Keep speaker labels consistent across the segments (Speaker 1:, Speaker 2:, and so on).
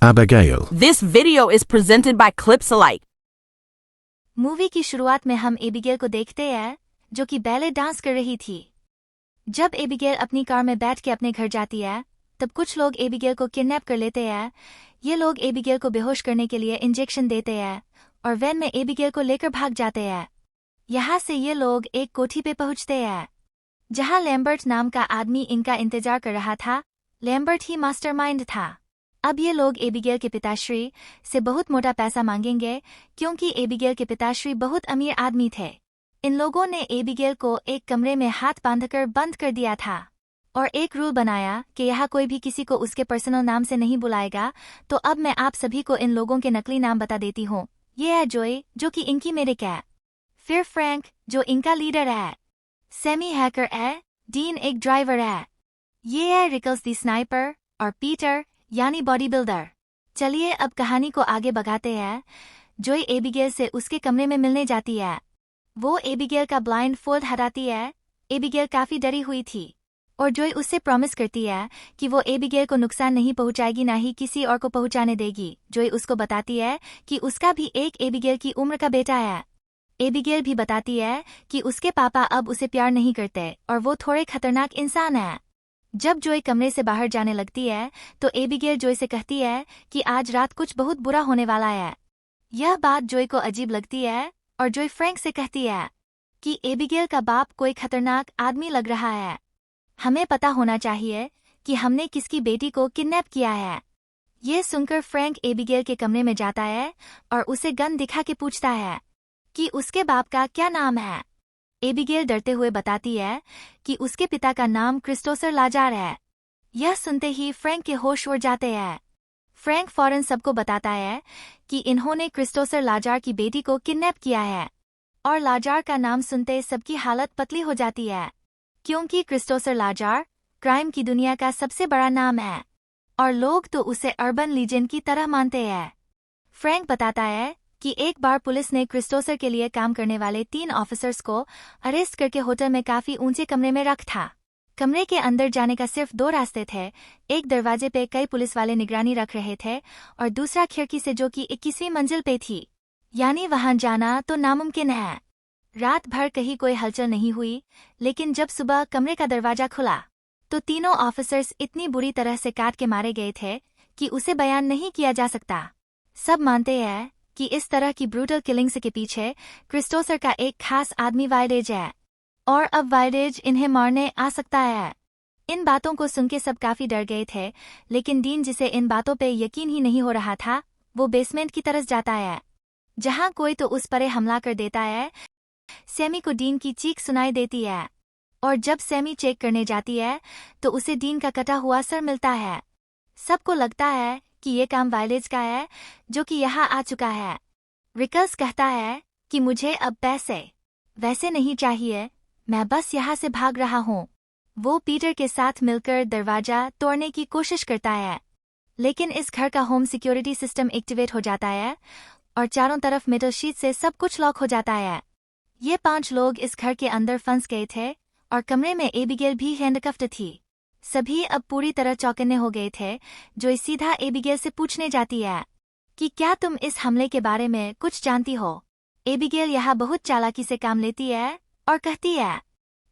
Speaker 1: Abigail.
Speaker 2: This video is presented by Clips Alike.
Speaker 3: Movie की शुरुआत में हम एबिगेल को देखते हैं जो कि बैले डांस कर रही थी। जब एबिगेल अपनी कार में बैठ के अपने घर जाती है तब कुछ लोग एबिगेल को किडनैप कर लेते हैं। ये लोग एबिगेल को बेहोश करने के लिए इंजेक्शन देते हैं और वैन में एबिगेल को लेकर भाग जाते हैं। यहाँ से ये लोग एक कोठी पे पहुँचते हैं जहाँ लैम्बर्ट नाम का आदमी इनका इंतजार कर रहा था। लैम्बर्ट ही मास्टरमाइंड था। अब ये लोग एबिगेल के पिताश्री से बहुत मोटा पैसा मांगेंगे क्योंकि एबिगेल के पिताश्री बहुत अमीर आदमी थे। इन लोगों ने एबिगेल को एक कमरे में हाथ बांधकर बंद कर दिया था और एक रूल बनाया कि यहाँ कोई भी किसी को उसके पर्सनल नाम से नहीं बुलाएगा। तो अब मैं आप सभी को इन लोगों के नकली नाम बता देती हूँ। ये है जोई जो कि इनकी मेडिक है, फिर फ्रैंक जो इनका लीडर है, सेमी हैकर है, डीन एक ड्राइवर है, ये है रिकल्स दी स्नाइपर और पीटर यानी बॉडी बिल्डर। चलिए अब कहानी को आगे बढ़ाते हैं। जोई एबिगेल से उसके कमरे में मिलने जाती है। वो एबिगेल का ब्लाइंड फोल्ड हटाती है। एबिगेल काफी डरी हुई थी और जोई उससे प्रॉमिस करती है कि वो एबिगेल को नुकसान नहीं पहुंचाएगी, ना ही किसी और को पहुंचाने देगी। जोई उसको बताती है कि उसका भी एक एबिगेल की उम्र का बेटा है। एबिगेल भी बताती है कि उसके पापा अब उसे प्यार नहीं करते और वो थोड़े खतरनाक इंसान है। जब जोई कमरे से बाहर जाने लगती है तो एबिगेल जोई से कहती है कि आज रात कुछ बहुत बुरा होने वाला है। यह बात जोई को अजीब लगती है और जोई फ्रैंक से कहती है कि एबिगेल का बाप कोई खतरनाक आदमी लग रहा है। हमें पता होना चाहिए कि हमने किसकी बेटी को किडनैप किया है। ये सुनकर फ्रैंक एबिगेल के कमरे में जाता है और उसे गन दिखा के पूछता है कि उसके बाप का क्या नाम है। एबिगेल डरते हुए बताती है कि उसके पिता का नाम क्रिस्टोफर लाजार है। यह सुनते ही फ्रैंक के होश उड़ जाते हैं। फ्रैंक फौरन सबको बताता है कि इन्होंने क्रिस्टोफर लाजार की बेटी को किडनैप किया है और लाजार का नाम सुनते सबकी हालत पतली हो जाती है क्योंकि क्रिस्टोफर लाजार क्राइम की दुनिया का सबसे बड़ा नाम है और लोग तो उसे अर्बन लीजेंड की तरह मानते हैं। फ्रैंक बताता है कि एक बार पुलिस ने क्रिस्टोफर के लिए काम करने वाले 3 ऑफिसर्स को अरेस्ट करके होटल में काफी ऊंचे कमरे में रख था। कमरे के अंदर जाने का सिर्फ 2 रास्ते थे। एक दरवाजे पे कई पुलिस वाले निगरानी रख रहे थे और दूसरा खिड़की से जो कि 21वीं मंजिल पे थी, यानी वहां जाना तो नामुमकिन है। रात भर कहीं कोई हलचल नहीं हुई, लेकिन जब सुबह कमरे का दरवाजा खुला तो तीनों ऑफिसर्स इतनी बुरी तरह से काट के मारे गए थे कि उसे बयान नहीं किया जा सकता। सब मानते हैं कि इस तरह की ब्रूटल किलिंग्स के पीछे क्रिस्टोफर का एक खास आदमी वाइडेज है और अब वाइडेज इन्हें मारने आ सकता है। इन बातों को सुनके सब काफी डर गए थे, लेकिन डीन जिसे इन बातों पे यकीन ही नहीं हो रहा था वो बेसमेंट की तरफ जाता है जहां कोई तो उस पर हमला कर देता है। सैमी को डीन की चीख सुनाई देती है और जब सैमी चेक करने जाती है तो उसे डीन का कटा हुआ सर मिलता है। सबको लगता है कि ये काम वाइलेज का है जो कि यहाँ आ चुका है। रिकल्स कहता है कि मुझे अब पैसे वैसे नहीं चाहिए, मैं बस यहाँ से भाग रहा हूँ। वो पीटर के साथ मिलकर दरवाजा तोड़ने की कोशिश करता है, लेकिन इस घर का होम सिक्योरिटी सिस्टम एक्टिवेट हो जाता है और चारों तरफ मेटल शीट से सब कुछ लॉक हो जाता है। ये 5 लोग इस घर के अंदर फंस गए थे और कमरे में एबिगेल भी हैंडकफ्ड थी। सभी अब पूरी तरह चौकन्ने हो गए थे। जो सीधा एबिगेल से पूछने जाती है कि क्या तुम इस हमले के बारे में कुछ जानती हो। एबिगेल यहाँ बहुत चालाकी से काम लेती है और कहती है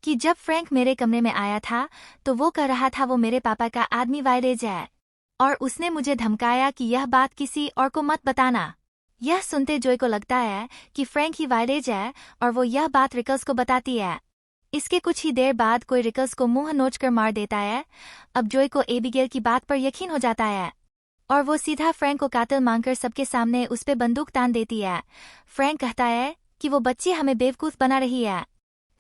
Speaker 3: कि जब फ्रैंक मेरे कमरे में आया था तो वो कह रहा था वो मेरे पापा का आदमी वाइडेज है और उसने मुझे धमकाया कि यह बात किसी और को मत बताना। यह सुनते जोई को लगता है कि फ्रैंक ही वाइडेज है और वो यह बात रिकल्स को बताती है। इसके कुछ ही देर बाद कोई रिकल्स को मुंह नोचकर मार देता है। अब जोई को एबिगेल की बात पर यकीन हो जाता है और वो सीधा फ्रैंक को कातिल मानकर सबके सामने उस पे बंदूक तान देती है। फ्रैंक कहता है कि वो बच्ची हमें बेवकूफ बना रही है।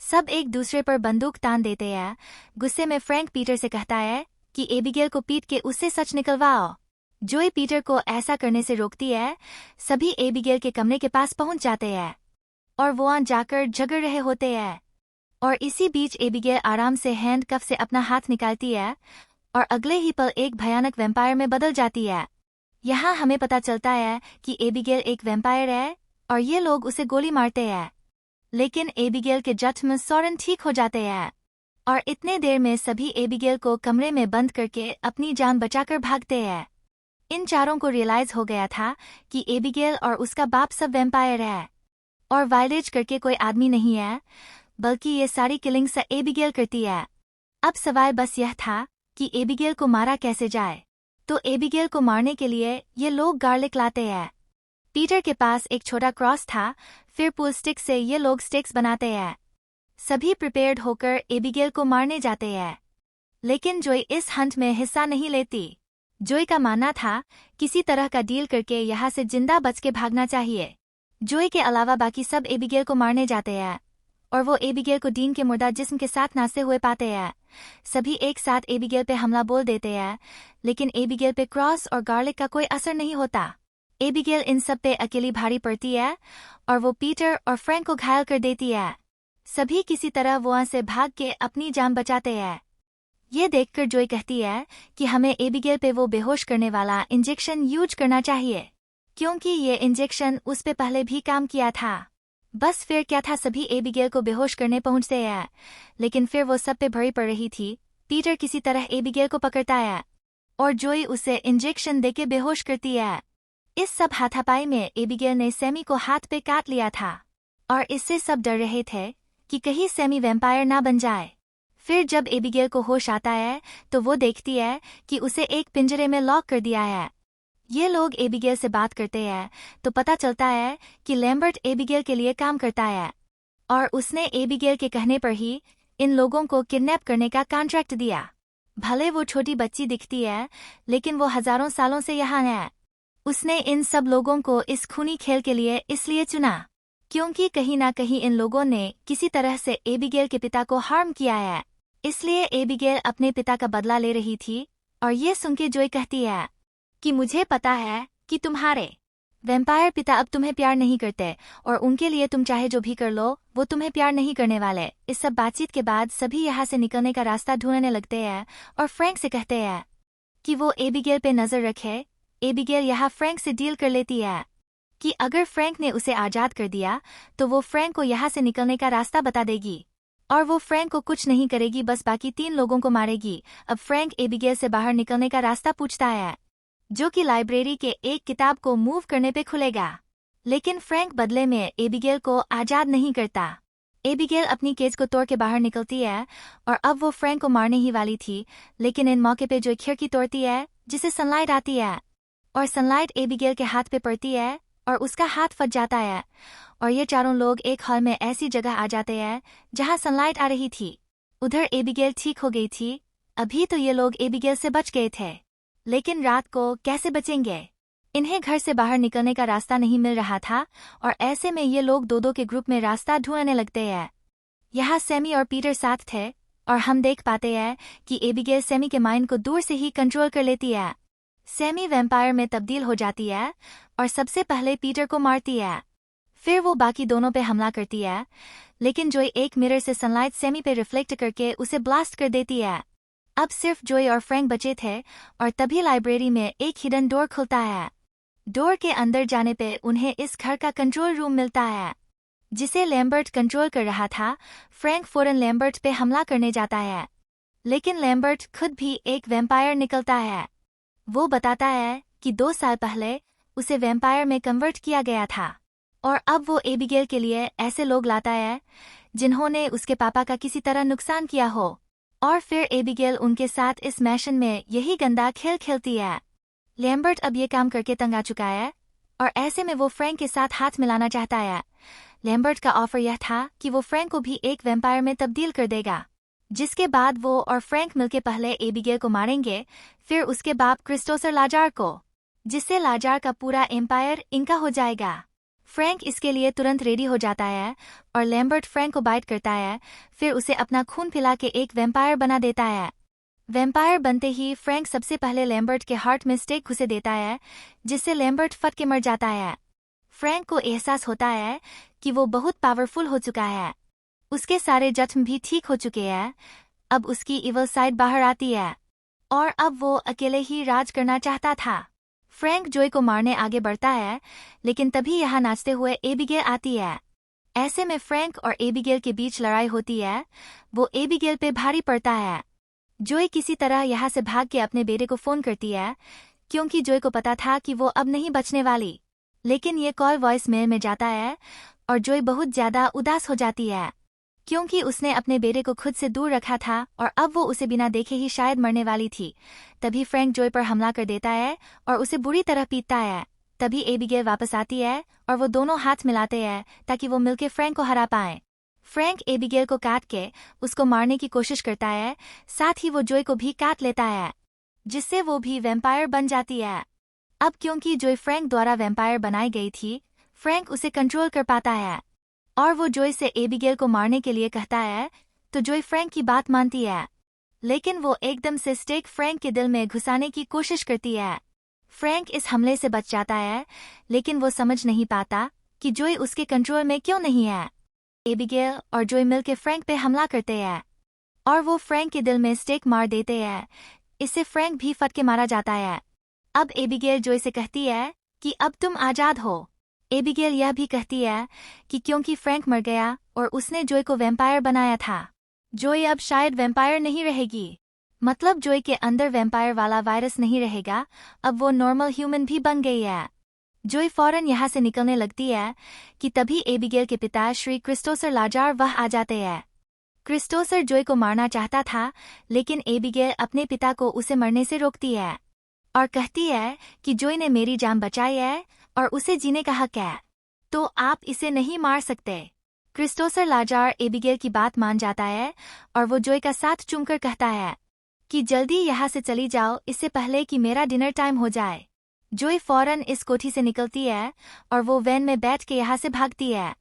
Speaker 3: सब एक दूसरे पर बंदूक तान देते हैं। गुस्से में फ्रैंक पीटर से कहता है कि एबिगेल को पीट के उससे सच निकलवाओ। जोई पीटर को ऐसा करने से रोकती है। सभी एबिगेल के कमरे के पास पहुंच जाते हैं और वो वहां जाकर झगड़ रहे होते हैं और इसी बीच एबिगेल आराम से हैंडकफ से अपना हाथ निकालती है और अगले ही पल एक भयानक वैम्पायर में बदल जाती है। यहाँ हमें पता चलता है कि एबिगेल एक वैम्पायर है और ये लोग उसे गोली मारते हैं, लेकिन एबिगेल के जख्म फौरन ठीक हो जाते हैं और इतने देर में सभी एबिगेल को कमरे में बंद करके अपनी जान बचाकर भागते हैं। इन चारों को रियलाइज हो गया था कि एबिगेल और उसका बाप सब वैम्पायर है और वाइलेज करके कोई आदमी नहीं है, बल्कि ये सारी किलिंग से एबिगेल करती है। अब सवाल बस यह था कि एबिगेल को मारा कैसे जाए। तो एबिगेल को मारने के लिए ये लोग गार्लिक लाते हैं। पीटर के पास एक छोटा क्रॉस था, फिर पूल स्टिक से ये लोग स्टिक्स बनाते हैं। सभी प्रिपेयर्ड होकर एबिगेल को मारने जाते हैं, लेकिन जोई इस हंट में हिस्सा नहीं लेती। जोई का मानना था किसी तरह का डील करके यहाँ से जिंदा बच के भागना चाहिए। जोई के अलावा बाकी सब एबिगेल को मारने जाते हैं और वो एबिगेल को डीन के मुर्दा जिस्म के साथ नाचते हुए पाते हैं। सभी एक साथ एबिगेल पे हमला बोल देते हैं, लेकिन एबिगेल पे क्रॉस और गार्लिक का कोई असर नहीं होता। एबिगेल इन सब पे अकेली भारी पड़ती है और वो पीटर और फ्रैंक को घायल कर देती है। सभी किसी तरह वहां से भाग के अपनी जान बचाते हैं। ये देखकर जोई कहती है कि हमें एबिगेल पे वो बेहोश करने वाला इंजेक्शन यूज करना चाहिए, क्योंकि ये इंजेक्शन उस पे पहले भी काम किया था। बस फिर क्या था, सभी एबिगेल को बेहोश करने पहुंचते हैं, लेकिन फिर वो सब पे भरी पड़ रही थी। पीटर किसी तरह एबिगेल को पकड़ता है और जोई उसे इंजेक्शन देके बेहोश करती है। इस सब हाथापाई में एबिगेल ने सैमी को हाथ पे काट लिया था और इससे सब डर रहे थे कि कहीं सैमी वैम्पायर ना बन जाए। फिर जब एबिगेल को होश आता है तो वो देखती है कि उसे एक पिंजरे में लॉक कर दिया है। ये लोग एबिगेल से बात करते हैं तो पता चलता है कि लैम्बर्ट एबिगेल के लिए काम करता है और उसने एबिगेल के कहने पर ही इन लोगों को किडनैप करने का कॉन्ट्रैक्ट दिया। भले वो छोटी बच्ची दिखती है, लेकिन वो हजारों सालों से यहाँ है। उसने इन सब लोगों को इस खूनी खेल के लिए इसलिए चुना क्योंकि कहीं ना कहीं इन लोगों ने किसी तरह से एबिगेल के पिता को हार्म किया है। इसलिए एबिगेल अपने पिता का बदला ले रही थी और ये सुन के जोई कहती है कि मुझे पता है कि तुम्हारे वैम्पायर पिता अब तुम्हें प्यार नहीं करते और उनके लिए तुम चाहे जो भी कर लो वो तुम्हें प्यार नहीं करने वाले। इस सब बातचीत के बाद सभी यहाँ से निकलने का रास्ता ढूंढने लगते हैं और फ्रैंक से कहते हैं कि वो एबिगेल पे नजर रखे। एबिगेल यहाँ फ्रैंक से डील कर लेती है कि अगर फ्रैंक ने उसे आजाद कर दिया तो वो फ्रैंक को यहाँ से निकलने का रास्ता बता देगी और वो फ्रैंक को कुछ नहीं करेगी, बस बाकी 3 लोगों को मारेगी। अब फ्रैंक एबिगेल से बाहर निकलने का रास्ता पूछता है, जो कि लाइब्रेरी के एक किताब को मूव करने पे खुलेगा, लेकिन फ्रैंक बदले में एबिगेल को आजाद नहीं करता। एबिगेल अपनी केज को तोड़ के बाहर निकलती है और अब वो फ्रैंक को मारने ही वाली थी, लेकिन इन मौके पे जो एक खिड़की तोड़ती है जिसे सनलाइट आती है और सनलाइट एबिगेल के हाथ पे पड़ती है और उसका हाथ फट जाता है और ये चारों लोग एक हॉल में ऐसी जगह आ जाते हैं जहां सनलाइट आ रही थी। उधर एबिगेल ठीक हो गई थी। अभी तो ये लोग एबिगेल से बच गए थे, लेकिन रात को कैसे बचेंगे? इन्हें घर से बाहर निकलने का रास्ता नहीं मिल रहा था और ऐसे में ये लोग 2-2 के ग्रुप में रास्ता ढूंढने लगते हैं। यहाँ सैमी और पीटर साथ थे और हम देख पाते हैं कि एबिगेल सैमी के माइंड को दूर से ही कंट्रोल कर लेती है। सैमी वैम्पायर में तब्दील हो जाती है और सबसे पहले पीटर को मारती है। फिर वो बाकी दोनों पे हमला करती है, लेकिन जोई एक मिरर से सनलाइट सैमी पे रिफ्लेक्ट करके उसे ब्लास्ट कर देती है। अब सिर्फ जोई और फ्रैंक बचे थे और तभी लाइब्रेरी में एक हिडन डोर खुलता है। डोर के अंदर जाने पे उन्हें इस घर का कंट्रोल रूम मिलता है जिसे लैम्बर्ट कंट्रोल कर रहा था। फ्रैंक फौरन लैम्बर्ट पे हमला करने जाता है, लेकिन लैम्बर्ट खुद भी एक वैम्पायर निकलता है। वो बताता है कि 2 साल पहले उसे वैम्पायर में कन्वर्ट किया गया था और अब वो एबिगेल के लिए ऐसे लोग लाता है जिन्होंने उसके पापा का किसी तरह नुकसान किया हो, और फिर एबिगेल उनके साथ इस मैशन में यही गंदा खेल खेलती है। लैम्बर्ट अब ये काम करके तंग आ चुका है और ऐसे में वो फ्रैंक के साथ हाथ मिलाना चाहता है। लैम्बर्ट का ऑफर यह था कि वो फ्रैंक को भी एक वैम्पायर में तब्दील कर देगा, जिसके बाद वो और फ्रैंक मिलके पहले एबिगेल को मारेंगे, फिर उसके बाप क्रिस्टोसर लाजार को, जिससे लाजार का पूरा एम्पायर इनका हो जाएगा। फ्रैंक इसके लिए तुरंत रेडी हो जाता है और लैम्बर्ट फ्रैंक को बाइट करता है, फिर उसे अपना खून पिला के एक वैम्पायर बना देता है। वैम्पायर बनते ही फ्रैंक सबसे पहले लैम्बर्ट के हार्ट में स्टेक घुसे देता है, जिससे लैम्बर्ट फट के मर जाता है। फ्रैंक को एहसास होता है कि वो बहुत पावरफुल हो चुका है, उसके सारे जख्म भी ठीक हो चुके हैं। अब उसकी इवल साइड बाहर आती है और अब वो अकेले ही राज करना चाहता था। फ्रैंक जोई को मारने आगे बढ़ता है, लेकिन तभी यहाँ नाचते हुए एबिगेल आती है। ऐसे में फ्रैंक और एबिगेल के बीच लड़ाई होती है। वो एबिगेल पे भारी पड़ता है। जोई किसी तरह यहाँ से भाग के अपने बेटे को फोन करती है, क्योंकि जोय को पता था कि वो अब नहीं बचने वाली। लेकिन ये कॉल वॉइस मेल में जाता है और जोय बहुत ज्यादा उदास हो जाती है, क्योंकि उसने अपने बेटे को खुद से दूर रखा था और अब वो उसे बिना देखे ही शायद मरने वाली थी। तभी फ्रैंक जोय पर हमला कर देता है और उसे बुरी तरह पीटता है। तभी एबिगेल वापस आती है और वो दोनों हाथ मिलाते हैं ताकि वो मिलके फ्रैंक को हरा पाएं। फ्रैंक एबिगेल को काट के उसको मारने की कोशिश करता है, साथ ही वो जोय को भी काट लेता है, जिससे वो भी वैम्पायर बन जाती है। अब क्योंकि जोय फ्रैंक द्वारा वैम्पायर बनाई गई थी, फ्रैंक उसे कंट्रोल कर पाता है और वो जोय से एबिगेल को मारने के लिए कहता है, तो जोय फ्रैंक की बात मानती है। लेकिन वो एकदम से स्टेक फ्रैंक के दिल में घुसाने की कोशिश करती है। फ्रैंक इस हमले से बच जाता है, लेकिन वो समझ नहीं पाता कि जोय उसके कंट्रोल में क्यों नहीं है। एबिगेल और जोय मिलकर फ्रैंक पे हमला करते हैं और वो फ्रैंक के दिल में स्टेक मार देते हैं। इससे फ्रैंक भी फट के मारा जाता है। अब एबिगेल जोय से कहती है कि अब तुम आजाद हो। एबिगेल यह भी कहती है कि क्योंकि फ्रैंक मर गया और उसने जोय को वैम्पायर बनाया था, जोय अब शायद वैम्पायर नहीं रहेगी। मतलब जोय के अंदर वैम्पायर वाला वायरस नहीं रहेगा, अब वो नॉर्मल ह्यूमन भी बन गई है। जोय फौरन यहाँ से निकलने लगती है कि तभी एबिगेल के पिता श्री क्रिस्टोसर लाजार वह आ जाते हैं। क्रिस्टोसर जोय को मारना चाहता था, लेकिन एबिगेल अपने पिता को उसे मरने से रोकती है और कहती है कि जोय ने मेरी जान बचाई है और उसे जीने का हक है, तो आप इसे नहीं मार सकते। क्रिस्टोसर लाजार एबिगेल की बात मान जाता है और वो जोय का साथ चूमकर कहता है कि जल्दी यहाँ से चली जाओ, इससे पहले कि मेरा डिनर टाइम हो जाए। जोय फौरन इस कोठी से निकलती है और वो वैन में बैठ के यहाँ से भागती है।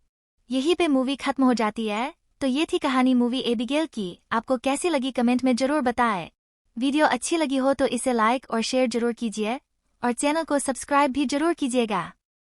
Speaker 3: यहीं पे मूवी खत्म हो जाती है। तो ये थी कहानी मूवी एबिगेल की। आपको कैसी लगी कमेंट में जरूर बताएं। वीडियो अच्छी लगी हो तो इसे लाइक और शेयर जरूर कीजिए और चैनल को सब्सक्राइब भी जरूर कीजिएगा।